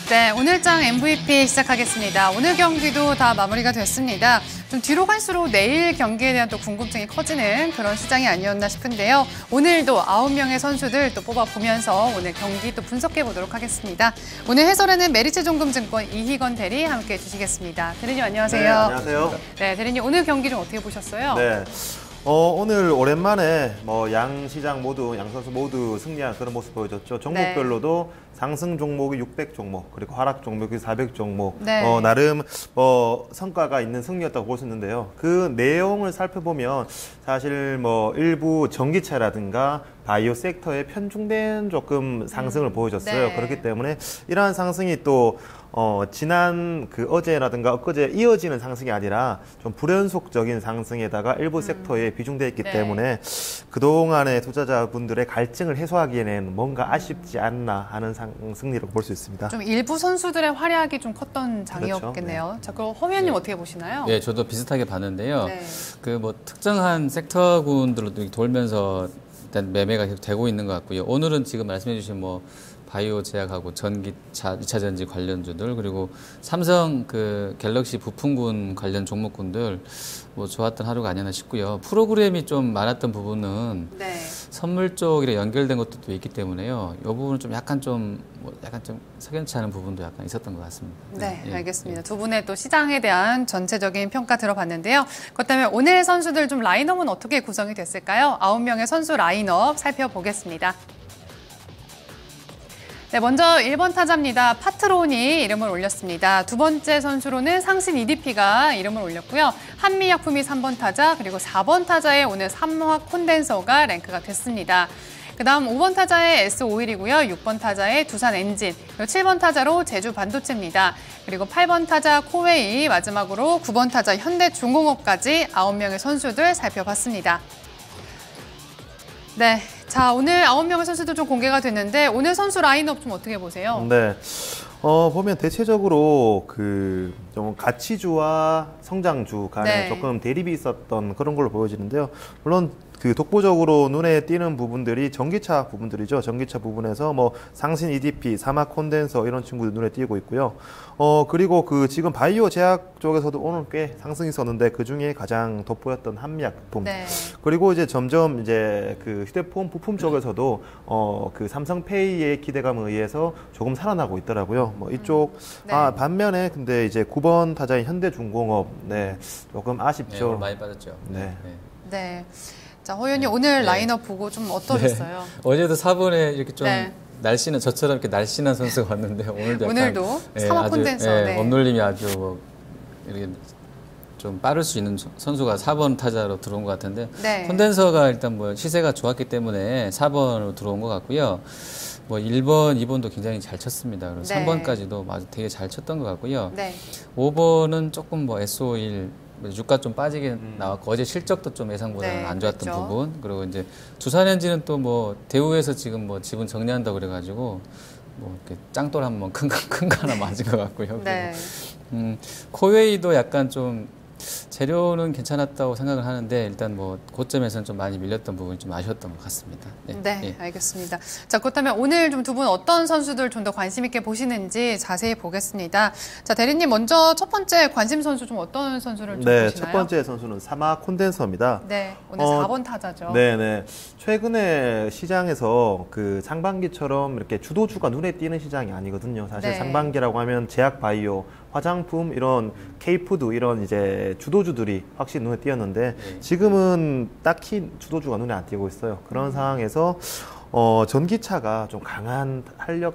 네, 오늘장 MVP 시작하겠습니다. 오늘 경기도 다 마무리가 됐습니다. 좀 뒤로 갈수록 내일 경기에 대한 또 궁금증이 커지는 그런 시장이 아니었나 싶은데요. 오늘도 9명의 선수들 또 뽑아보면서 오늘 경기 또 분석해 보도록 하겠습니다. 오늘 해설에는 메리츠종금증권 이희건 대리 함께 해주시겠습니다. 대리님 안녕하세요. 네, 안녕하세요. 네, 대리님 오늘 경기 좀 어떻게 보셨어요? 네. 오늘 오랜만에 양 시장 모두, 양 선수 모두 승리한 그런 모습 보여줬죠. 종목별로도 상승 종목이 600 종목, 그리고 하락 종목이 400 종목. 네. 나름 성과가 있는 승리였다고 볼 수 있는데요. 그 내용을 살펴보면 사실 일부 전기차라든가 바이오 섹터에 편중된 조금 상승을 보여줬어요. 네. 그렇기 때문에 이러한 상승이 또 지난 어제라든가 엊그제 이어지는 상승이 아니라 좀 불연속적인 상승에다가 일부 섹터에 비중되어 있기 때문에 그동안의 투자자분들의 갈증을 해소하기에는 뭔가 아쉽지 않나 하는 승리라고 볼 수 있습니다. 좀 일부 선수들의 활약이 좀 컸던 장이었겠네요. 그렇죠. 네. 자, 그럼 허 위원님 어떻게 보시나요? 네, 저도 비슷하게 봤는데요. 네. 특정한 섹터군들로 돌면서 일단 매매가 계속 되고 있는 것 같고요. 오늘은 지금 말씀해주신 바이오 제약하고 전기차, 2차 전지 관련주들, 그리고 삼성 갤럭시 부품군 관련 종목군들 좋았던 하루가 아니었나 싶고요. 프로그램이 좀 많았던 부분은 선물 쪽이랑 연결된 것도 있기 때문에요. 이 부분은 좀 약간 좀 석연치 않은 부분도 약간 있었던 것 같습니다. 네, 예, 알겠습니다. 예. 두 분의 또 시장에 대한 전체적인 평가 들어봤는데요. 그렇다면 오늘 선수들 좀 라인업은 어떻게 구성이 됐을까요? 9명의 선수 라인업 살펴보겠습니다. 네, 먼저 1번 타자입니다. 파트론이 이름을 올렸습니다. 두 번째 선수로는 상신 EDP가 이름을 올렸고요. 한미약품이 3번 타자, 그리고 4번 타자에 오늘 삼화학 콘덴서가 랭크가 됐습니다. 그다음 5번 타자의 S51이고요. 6번 타자의 두산 엔진, 그리고 7번 타자로 제주 반도체입니다. 그리고 8번 타자 코웨이, 마지막으로 9번 타자 현대중공업까지 9명의 선수들 살펴봤습니다. 네, 자 오늘 9명의 선수들 좀 공개가 됐는데 오늘 선수 라인업 좀 어떻게 보세요? 네. 보면 대체적으로 좀 가치주와 성장주 간에 조금 대립이 있었던 그런 걸로 보여지는데요. 물론 독보적으로 눈에 띄는 부분들이 전기차 부분들이죠. 전기차 부분에서 상신 EDP, 사막 콘덴서 이런 친구들 눈에 띄고 있고요. 그리고 지금 바이오 제약 쪽에서도 오늘 꽤 상승이 있었는데 그 중에 가장 돋보였던 한미약품. 그리고 이제 점점 휴대폰 부품 쪽에서도 삼성페이의 기대감에 의해서 조금 살아나고 있더라고요. 이쪽 반면에 근데 이제 9번 타자인 현대중공업 조금 아쉽죠. 네, 많이 빠졌죠. 네. 자, 허 의원님 오늘 라인업 보고 좀 어떠셨어요? 어제도 4번에 이렇게 좀 날씬한 저처럼 이렇게 날씬한 선수가 왔는데 오늘도 삼화 콘덴서 원놀림이 아주 이렇게 좀 빠를 수 있는 선수가 4번 타자로 들어온 것 같은데 콘덴서가 일단 시세가 좋았기 때문에 4번으로 들어온 것 같고요. 1번, 2번도 굉장히 잘 쳤습니다. 그리고 3번까지도 아주 되게 잘 쳤던 것 같고요. 5번은 조금 S51 주가 좀 빠지게 나왔고 어제 실적도 좀 예상보다는 안 좋았던 부분, 그리고 이제 두산엔진은 또 대우에서 지금 지분 정리한다고 그래가지고 이렇게 짱돌 한번 큰 거 하나 맞은 것 같고요. 코웨이도 약간 좀 재료는 괜찮았다고 생각을 하는데 일단 고점에서는 좀 많이 밀렸던 부분이 좀 아쉬웠던 것 같습니다. 네, 알겠습니다. 자, 그렇다면 오늘 좀 두 분 어떤 선수들 좀 더 관심 있게 보시는지 자세히 보겠습니다. 자, 대리님 먼저 첫 번째 관심 선수 좀 어떤 선수를 좀 보시나요? 첫 번째 선수는 사막 콘덴서입니다. 네, 오늘 4번 타자죠. 네. 최근에 시장에서 상반기처럼 이렇게 주도주가 눈에 띄는 시장이 아니거든요. 사실 상반기라고 하면 제약 바이오, 화장품 이런 K푸드 이런 이제 주도주들이 확실히 눈에 띄었는데 지금은 딱히 주도주가 눈에 안 띄고 있어요. 그런 상황에서 전기차가 좀 강한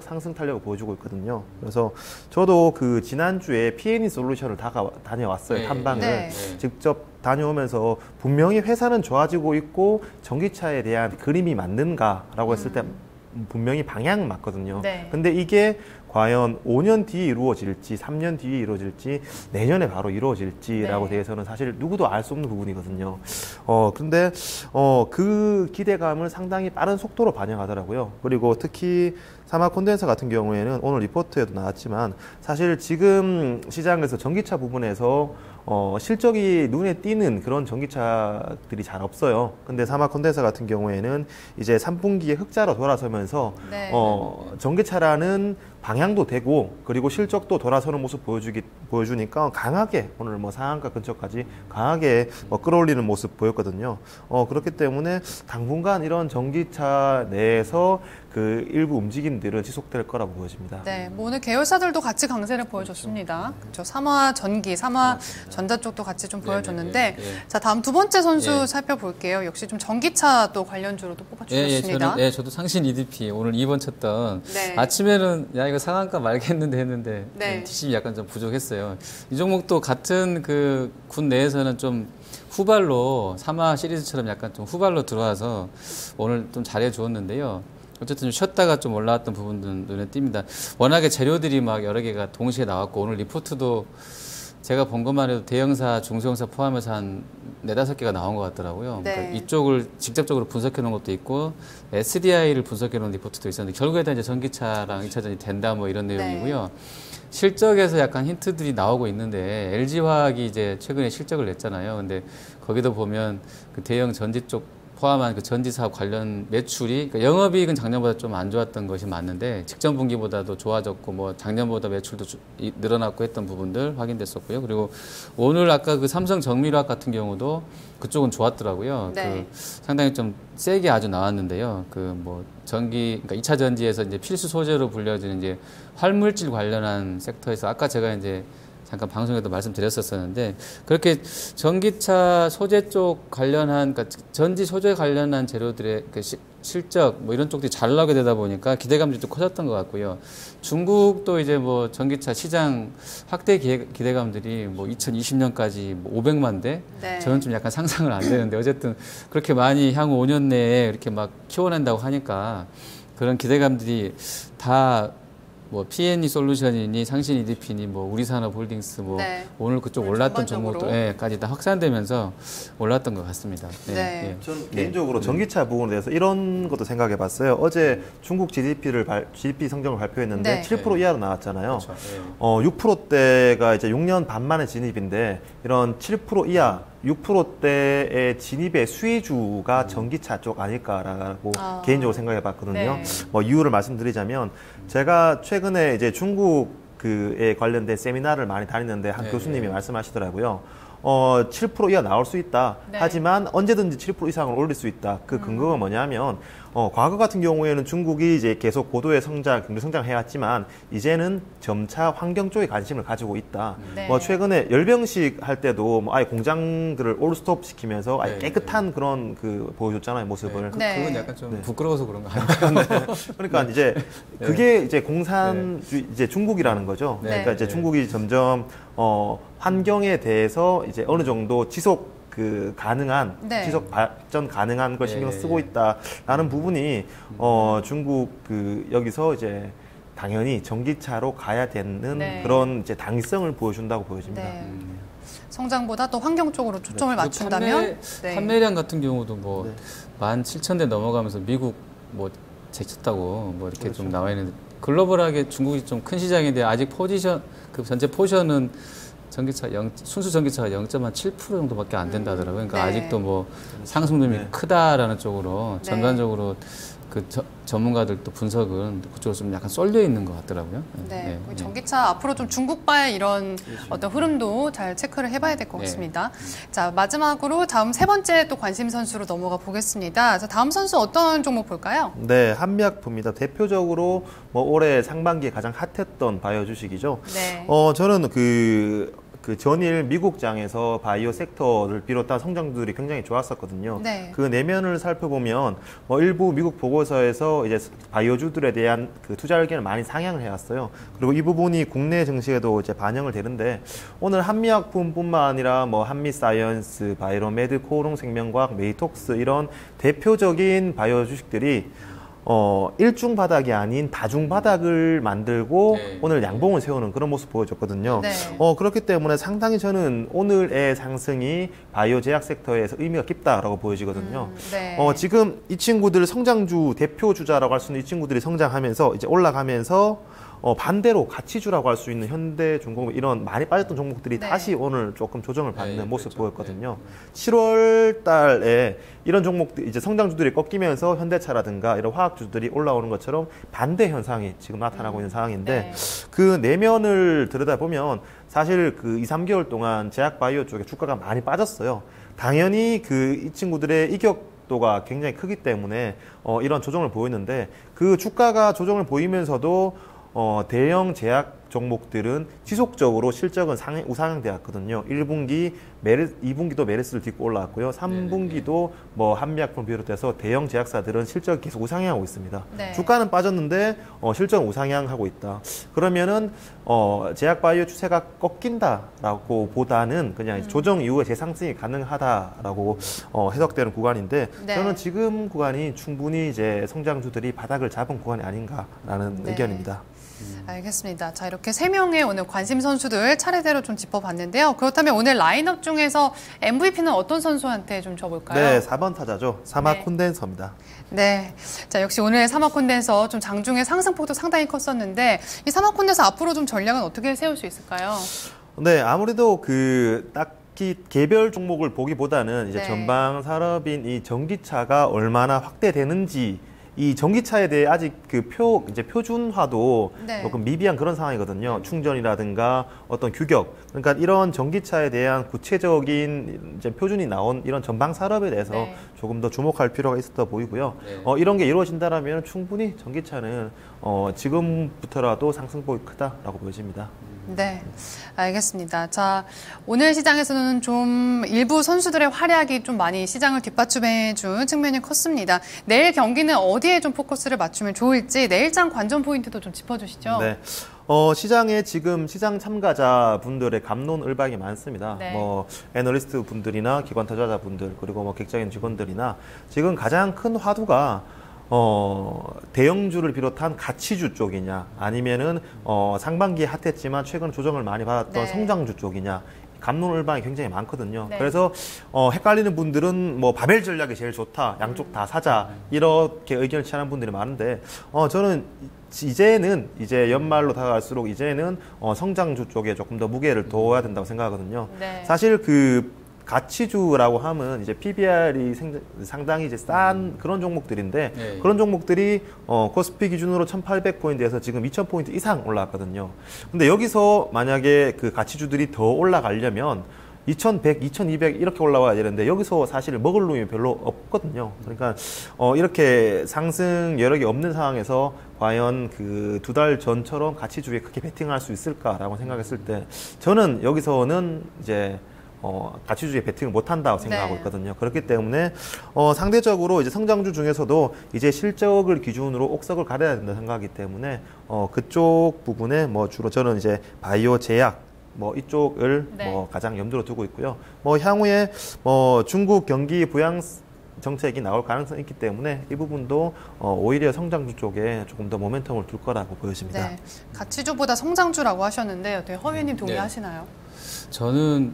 상승 탄력을 보여주고 있거든요. 그래서 저도 지난주에 P&E 솔루션을 다녀왔어요. 탐방을. 직접 다녀오면서 분명히 회사는 좋아지고 있고 전기차에 대한 그림이 맞는가라고 했을 때 분명히 방향은 맞거든요. 근데 이게 과연 5년 뒤에 이루어질지 3년 뒤에 이루어질지 내년에 바로 이루어질지라고 대해서는 사실 누구도 알 수 없는 부분이거든요. 근데 그 기대감을 상당히 빠른 속도로 반영하더라고요. 그리고 특히 사막 콘덴서 같은 경우에는 오늘 리포트에도 나왔지만 사실 지금 시장에서 전기차 부분에서 실적이 눈에 띄는 그런 전기차들이 잘 없어요. 근데 사막 콘덴서 같은 경우에는 이제 3분기에 흑자로 돌아서면서 전기차라는 방향도 되고 그리고 실적도 돌아서는 모습 보여주니까 강하게 오늘 뭐 상한가 근처까지 강하게 끌어올리는 모습 보였거든요. 그렇기 때문에 당분간 이런 전기차 내에서 그 일부 움직임들은 지속될 거라고 보여집니다. 네, 뭐 오늘 계열사들도 같이 강세를 보여줬습니다. 그렇죠. 삼화전기, 삼화전자 쪽도 같이 좀 보여줬는데, 자 다음 두 번째 선수 살펴볼게요. 역시 좀 전기차 또 관련주로 또 뽑아주셨습니다. 저도 상신 EDP 오늘 2번 쳤던 아침에는 야 이거 상한가 말겠는데 했는데 TCB 약간 좀 부족했어요. 이 종목도 같은 그 군 내에서는 좀 후발로 삼화 시리즈처럼 약간 좀 후발로 들어와서 오늘 좀 잘해주었는데요. 어쨌든 좀 쉬었다가 좀 올라왔던 부분들은 눈에 띕니다. 워낙에 재료들이 막 여러 개가 동시에 나왔고 오늘 리포트도 제가 본 것만 해도 대형사, 중소형사 포함해서 한 4-5개가 나온 것 같더라고요. 그러니까 이쪽을 직접적으로 분석해 놓은 것도 있고 SDI를 분석해 놓은 리포트도 있었는데 결국에 다 이제 전기차랑 2차전이 된다 뭐 이런 내용이고요. 실적에서 약간 힌트들이 나오고 있는데 LG화학이 이제 최근에 실적을 냈잖아요. 근데 거기도 보면 그 대형 전지 쪽 포함한 그 전지 사업 관련 매출이 그러니까 영업이익은 작년보다 좀 안 좋았던 것이 맞는데 직전 분기보다도 좋아졌고 뭐 작년보다 매출도 늘어났고 했던 부분들 확인됐었고요. 그리고 오늘 아까 그 삼성 정밀화학 같은 경우도 그쪽은 좋았더라고요. 그 상당히 좀 세게 아주 나왔는데요. 그 뭐 전기 그러니까 2차 전지에서 이제 필수 소재로 불려지는 이제 활물질 관련한 섹터에서 아까 제가 이제 잠깐 방송에도 말씀드렸었는데 그렇게 전기차 소재 쪽 관련한 그러니까 전지 소재 관련한 재료들의 그 실적 뭐 이런 쪽들이 잘 나오게 되다 보니까 기대감이 좀 커졌던 것 같고요. 중국도 이제 뭐 전기차 시장 확대 기대감들이 뭐 2020년까지 뭐 500만 대 저는 좀 약간 상상을 안 되는데 어쨌든 그렇게 많이 향후 5년 내에 이렇게 막 키워낸다고 하니까 그런 기대감들이 다 뭐 P&E 솔루션이니 상신 EDP니 뭐 우리산업홀딩스 뭐 오늘 그쪽 올랐던 종목도까지 다 확산되면서 올랐던 것 같습니다. 저는 개인적으로 전기차 부분에 대해서 이런 것도 생각해봤어요. 어제 중국 GDP 성적을 발표했는데 7% 이하로 나왔잖아요. 그렇죠. 6%대가 이제 6년 반 만에 진입인데 이런 7% 이하 6%대의 진입의 수혜주가 전기차 쪽 아닐까라고 개인적으로 생각해 봤거든요. 뭐 이유를 말씀드리자면 제가 최근에 이제 중국 그에 관련된 세미나를 많이 다니는데 한 교수님이 말씀하시더라고요. 7% 이하 나올 수 있다. 하지만 언제든지 7% 이상을 올릴 수 있다. 그 근거가 뭐냐면 과거 같은 경우에는 중국이 이제 계속 고도의 경제 성장을 해왔지만 이제는 점차 환경 쪽에 관심을 가지고 있다. 뭐 최근에 열병식 할 때도 뭐 아예 공장들을 올스톱 시키면서 아예 깨끗한 그런 그 보여줬잖아요, 모습을. 그건 약간 좀 부끄러워서 그런 거 아닌가요? 그러니까 이제 그게 이제 공산주의 이제 중국이라는 거죠. 그러니까 이제 중국이 점점 환경에 대해서 이제 어느 정도 지속 가능한 지속 발전 가능한 걸 신경 쓰고 있다라는 부분이 중국 여기서 이제 당연히 전기차로 가야 되는 그런 이제 당위성을 보여준다고 보여집니다. 성장보다 또 환경 쪽으로 초점을 맞춘다면 판매량 같은 경우도 뭐 17,000대 넘어가면서 미국 뭐 제쳤다고 뭐 이렇게 좀 나와 있는데 글로벌하게 중국이 좀 큰 시장인데 아직 포지션 그 전체 포션은 순수 전기차가 0.7% 정도밖에 안 된다 하더라고요. 그러니까 아직도 뭐 상승률이 크다라는 쪽으로 전반적으로 그 전문가들도 분석은 그쪽으로 좀 약간 쏠려 있는 것 같더라고요. 전기차 앞으로 좀 중국과의 이런 어떤 흐름도 잘 체크를 해봐야 될 것 같습니다. 자, 마지막으로 다음 세 번째 또 관심 선수로 넘어가 보겠습니다. 자, 다음 선수 어떤 종목 볼까요? 네, 한미약품입니다. 대표적으로 뭐 올해 상반기에 가장 핫했던 바이오 주식이죠. 저는 그 전일 미국장에서 바이오 섹터를 비롯한 성장들이 굉장히 좋았었거든요. 그 내면을 살펴보면 일부 미국 보고서에서 이제 바이오주들에 대한 그 투자 의견을 많이 상향을 해왔어요. 그리고 이 부분이 국내 증시에도 이제 반영을 되는데 오늘 한미약품뿐만 아니라 뭐 한미사이언스, 바이로메드, 코오롱생명과학, 메이톡스 이런 대표적인 바이오 주식들이 일중 바닥이 아닌 다중 바닥을 만들고 오늘 양봉을 세우는 그런 모습 보여줬거든요. 그렇기 때문에 상당히 저는 오늘의 상승이 바이오 제약 섹터에서 의미가 깊다라고 보여지거든요. 지금 이 친구들 성장주 대표 주자라고 할 수 있는 이 친구들이 성장하면서 이제 올라가면서 반대로 가치주라고 할 수 있는 현대중공업 이런 많이 빠졌던 종목들이 네. 다시 오늘 조금 조정을 받는 네, 모습 그렇죠. 보였거든요. 7월 달에 이런 종목들 이제 성장주들이 꺾이면서 현대차라든가 이런 화학주들이 올라오는 것처럼 반대 현상이 지금 나타나고 있는 상황인데 네. 그 내면을 들여다보면 사실 그 2, 3개월 동안 제약바이오 쪽에 주가가 많이 빠졌어요. 당연히 이 친구들의 이격도가 굉장히 크기 때문에 이런 조정을 보였는데 그 주가가 조정을 보이면서도 대형 제약 종목들은 지속적으로 실적은 우상향되었거든요. 1분기, 2분기도 메르스를 딛고 올라왔고요. 3분기도 뭐 한미약품 비롯해서 대형 제약사들은 실적이 계속 우상향하고 있습니다. 네. 주가는 빠졌는데 실적은 우상향하고 있다. 그러면은 제약바이오 추세가 꺾인다라고 보다는 그냥 조정 이후에 재상승이 가능하다라고 해석되는 구간인데 네. 저는 지금 구간이 충분히 이제 성장주들이 바닥을 잡은 구간이 아닌가라는 네. 의견입니다. 알겠습니다. 자, 이렇게 3명의 오늘 관심 선수들 차례대로 좀 짚어봤는데요. 그렇다면 오늘 라인업 중에서 MVP는 어떤 선수한테 좀 줘볼까요? 네, 4번 타자죠. 사막 네. 콘덴서입니다. 네. 자, 역시 오늘 사막 콘덴서 좀 장중에 상승폭도 상당히 컸었는데 이 사막 콘덴서 앞으로 좀 전략은 어떻게 세울 수 있을까요? 네, 아무래도 딱히 개별 종목을 보기보다는 이제 네. 전방 산업인 이 전기차가 얼마나 확대되는지 이 전기차에 대해 아직 이제 표준화도 네. 조금 미비한 그런 상황이거든요. 충전이라든가 어떤 규격. 그러니까 이런 전기차에 대한 구체적인 이제 표준이 나온 이런 전방 산업에 대해서 네. 조금 더 주목할 필요가 있었다 보이고요. 네. 이런 게 이루어진다면 충분히 전기차는 지금부터라도 상승폭이 크다라고 보여집니다. 네, 알겠습니다. 자, 오늘 시장에서는 좀 일부 선수들의 활약이 좀 많이 시장을 뒷받침해준 측면이 컸습니다. 내일 경기는 어디에 좀 포커스를 맞추면 좋을지 내일장 관전 포인트도 좀 짚어주시죠. 네. 시장에 지금 시장 참가자분들의 갑론을박이 많습니다. 네. 뭐 애널리스트 분들이나 기관 투자자 분들 그리고 뭐 객장인 직원들이나 지금 가장 큰 화두가 대형주를 비롯한 가치주 쪽이냐 아니면은 상반기에 핫했지만 최근 조정을 많이 받았던 네. 성장주 쪽이냐 갑론을박이 굉장히 많거든요. 네. 그래서 헷갈리는 분들은 뭐 바벨 전략이 제일 좋다, 양쪽 다 사자 이렇게 의견을 취하는 분들이 많은데 저는 이제는 이제 연말로 다가갈수록 이제는 성장주 쪽에 조금 더 무게를 둬야 된다고 생각하거든요. 네. 사실 가치주라고 하면 이제 PBR이 상당히 이제 싼 그런 종목들인데 네. 그런 종목들이 코스피 기준으로 1,800포인트에서 지금 2,000포인트 이상 올라왔거든요. 근데 여기서 만약에 그 가치주들이 더 올라가려면 2,100, 2,200 이렇게 올라와야 되는데 여기서 사실 먹을 놈이 별로 없거든요. 그러니까 이렇게 상승 여력이 없는 상황에서 과연 그 2달 전처럼 가치주에 크게 베팅할 수 있을까라고 생각했을 때 저는 여기서는 이제 가치주에 베팅을 못한다고 생각하고 네. 있거든요. 그렇기 때문에 상대적으로 이제 성장주 중에서도 이제 실적을 기준으로 옥석을 가려야 된다 생각하기 때문에 그쪽 부분에 뭐 주로 저는 이제 바이오 제약 뭐 이쪽을 네. 뭐 가장 염두로 두고 있고요. 뭐 향후에 중국 경기 부양 정책이 나올 가능성이 있기 때문에 이 부분도 오히려 성장주 쪽에 조금 더 모멘텀을 둘 거라고 보여집니다. 네. 가치주보다 성장주라고 하셨는데 어떻게 허위님 동의하시나요? 저는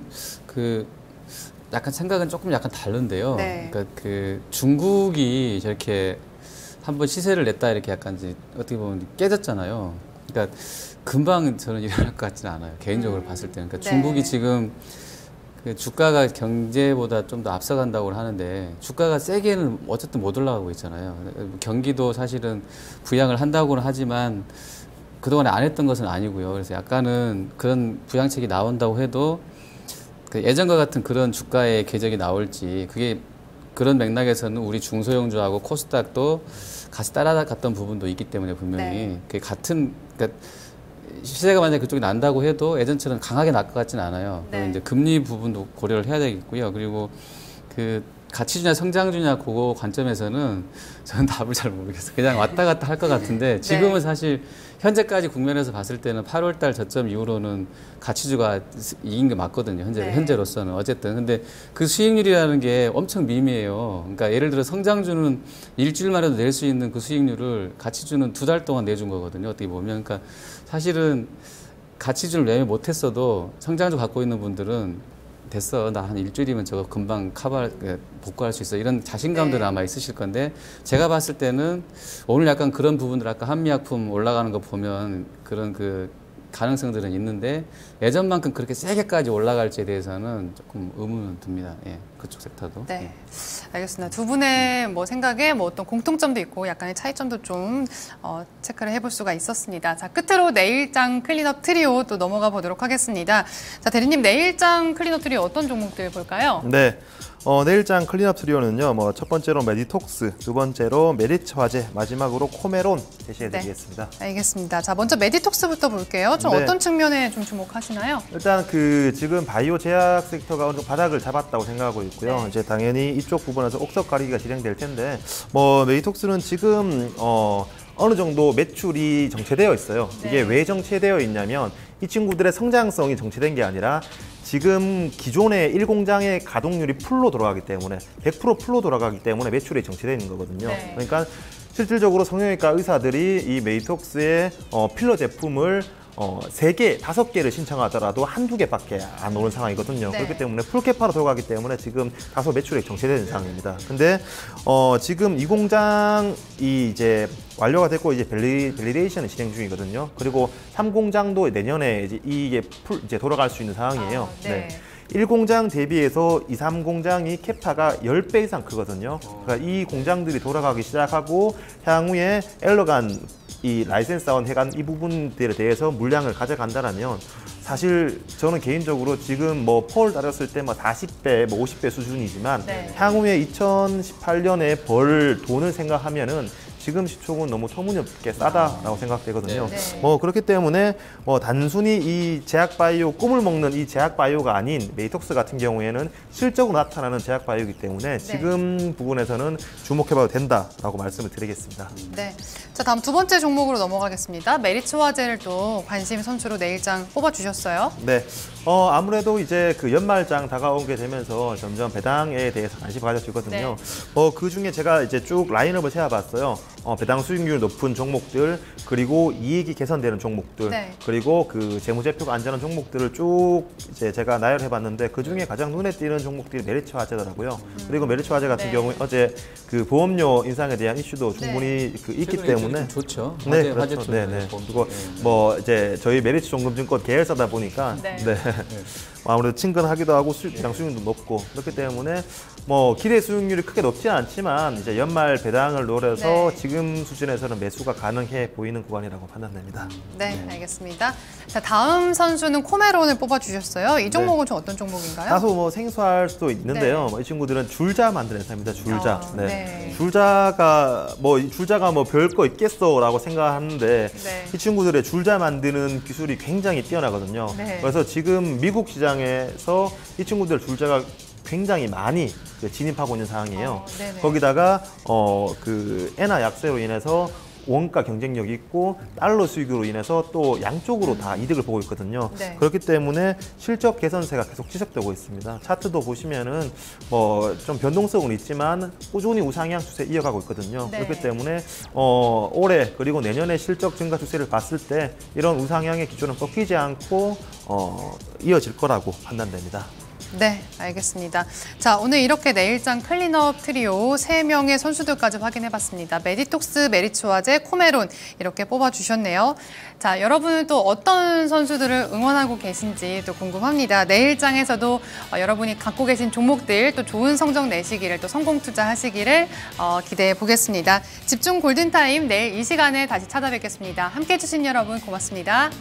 약간 생각은 조금 약간 다른데요. 네. 그러니까 중국이 저렇게 한번 시세를 냈다 이렇게 약간 이제 어떻게 보면 깨졌잖아요. 그러니까 금방 저는 일어날 것 같지는 않아요. 개인적으로 봤을 때는. 그러니까 네. 중국이 지금 주가가 경제보다 좀 더 앞서간다고 하는데 주가가 세게는 어쨌든 못 올라가고 있잖아요. 경기도 사실은 부양을 한다고는 하지만 그동안에 안 했던 것은 아니고요. 그래서 약간은 그런 부양책이 나온다고 해도 예전과 같은 그런 주가의 궤적이 나올지 그게 그런 맥락에서는 우리 중소형주하고 코스닥도 같이 따라갔던 부분도 있기 때문에 분명히 네. 그게 그러니까 시세가 만약에 그쪽이 난다고 해도 예전처럼 강하게 날 것 같지는 않아요. 네. 그리고 이제 금리 부분도 고려를 해야 되겠고요. 그리고 가치주냐 성장주냐 그거 관점에서는 저는 답을 잘 모르겠어요. 그냥 왔다 갔다 할 것 같은데 지금은 네. 사실 현재까지 국면에서 봤을 때는 8월달 저점 이후로는 가치주가 이긴 게 맞거든요. 네. 현재로서는 어쨌든 근데 그 수익률이라는 게 엄청 미미해요. 그러니까 예를 들어 성장주는 일주일만 해도 낼 수 있는 그 수익률을 가치주는 2달 동안 내준 거거든요. 어떻게 보면 그러니까 사실은 가치주를 내면 못했어도 성장주 갖고 있는 분들은 됐어. 나 한 일주일이면 저거 금방 복구할 수 있어. 이런 자신감들은 아마 있으실 건데 제가 봤을 때는 오늘 약간 그런 부분들 아까 한미약품 올라가는 거 보면 그런 가능성들은 있는데 예전만큼 그렇게 세게까지 올라갈지에 대해서는 조금 의문은 듭니다. 예, 그쪽 섹터도. 네, 예. 알겠습니다. 두 분의 생각에 어떤 공통점도 있고 약간의 차이점도 좀 체크를 해볼 수가 있었습니다. 자, 끝으로 내일장 클린업 트리오 또 넘어가 보도록 하겠습니다. 자, 대리님 내일장 클린업 트리오 어떤 종목들 볼까요? 네. 내일장 클린업 트리오는요, 첫 번째로 메디톡스, 두 번째로 메리츠 화재, 마지막으로 코메론 제시해드리겠습니다. 네, 알겠습니다. 자, 먼저 메디톡스부터 볼게요. 좀 네. 어떤 측면에 좀 주목하시나요? 일단 지금 바이오 제약 섹터가 어느 정도 바닥을 잡았다고 생각하고 있고요. 네. 이제 당연히 이쪽 부분에서 옥석 가리기가 진행될 텐데, 메디톡스는 지금 어느 정도 매출이 정체되어 있어요. 네. 이게 왜 정체되어 있냐면 이 친구들의 성장성이 정체된 게 아니라 지금 기존의 1공장의 가동률이 풀로 돌아가기 때문에 100% 풀로 돌아가기 때문에 매출이 정체되는 거거든요. 네. 그러니까 실질적으로 성형외과 의사들이 이 메디톡스의 필러 제품을 3개, 5개를 신청하더라도 한두 개밖에 안 오는 상황이거든요. 네. 그렇기 때문에 풀캐파로 돌아가기 때문에 지금 다소 매출액 정체되는 상황입니다. 근데 지금 이 공장이 이제 완료가 됐고 이제 밸리데이션이 진행 중이거든요. 그리고 3공장도 내년에 이게 이제 돌아갈 수 있는 상황이에요. 네. 1공장 대비해서 2, 3공장이 캐파가 10배 이상 크거든요. 그러니까 이 공장들이 돌아가기 시작하고 향후에 엘러간 이 라이센스원 해간 이 부분들에 대해서 물량을 가져간다라면 사실 저는 개인적으로 지금 폴 따렸을 때 40배, 50배 수준이지만 네. 향후에 2018년에 벌 돈을 생각하면은 지금 시총은 너무 터무니없게 싸다라고 생각되거든요. 네. 그렇기 때문에 단순히 이 제약바이오 꿈을 먹는 이 제약바이오가 아닌 메이톡스 같은 경우에는 실적으로 나타나는 제약바이오이기 때문에 지금 부분에서는 주목해봐도 된다라고 말씀을 드리겠습니다. 네. 자, 다음 두 번째 종목으로 넘어가겠습니다. 메리츠 화재를 또 관심 선수로 내일장 뽑아주셨어요. 네. 아무래도 이제 연말장 다가오게 되면서 점점 배당에 대해서 관심이 가져지거든요. 네. 그 중에 제가 이제 쭉 라인업을 세워봤어요. 배당 수익률 높은 종목들, 그리고 이익이 개선되는 종목들, 네. 그리고 재무제표가 안전한 종목들을 쭉 이제 제가 나열해봤는데 그 중에 가장 눈에 띄는 종목들이 메리츠 화재더라고요. 그리고 메리츠 화재 같은 네. 경우에 어제 보험료 인상에 대한 이슈도 충분히 있기 때문에 좋죠. 네, 화재 그렇죠. 쪽에 네. 보험 그리고 이제 저희 메리츠 종금증권 계열사다 보니까 네. 아무래도 친근하기도 하고 배당 수익률도 높고 그렇기 때문에 기대 수익률이 크게 높지는 않지만 이제 연말 배당을 노려서 네. 지금 수준에서는 매수가 가능해 보이는 구간이라고 판단됩니다. 네, 알겠습니다. 자, 다음 선수는 코메론을 뽑아주셨어요. 이 종목은 좀 어떤 종목인가요? 다소 생소할 수도 있는데요. 이 친구들은 줄자 만드는 회사입니다. 줄자. 네. 줄자가 별거 있겠어라고 생각하는데 네. 이 친구들의 줄자 만드는 기술이 굉장히 뛰어나거든요. 네. 그래서 지금 미국 시장에서 이 친구들 줄자가 굉장히 많이 진입하고 있는 상황이에요. 네네. 거기다가 엔화 약세로 인해서 원가 경쟁력이 있고 달러 수익으로 인해서 또 양쪽으로 다 이득을 보고 있거든요. 네. 그렇기 때문에 실적 개선세가 계속 지속되고 있습니다. 차트도 보시면은 좀 변동성은 있지만 꾸준히 우상향 추세 이어가고 있거든요. 네. 그렇기 때문에 올해 그리고 내년에 실적 증가 추세를 봤을 때 이런 우상향의 기조는 꺾이지 않고 이어질 거라고 판단됩니다. 네, 알겠습니다. 자, 오늘 이렇게 내일장 클린업 트리오 3명의 선수들까지 확인해봤습니다. 메디톡스, 메리츠 화재, 코메론 이렇게 뽑아주셨네요. 자, 여러분은 또 어떤 선수들을 응원하고 계신지 또 궁금합니다. 내일장에서도 여러분이 갖고 계신 종목들 또 좋은 성적 내시기를 또 성공 투자하시기를 기대해 보겠습니다. 집중 골든타임 내일 이 시간에 다시 찾아뵙겠습니다. 함께해 주신 여러분 고맙습니다.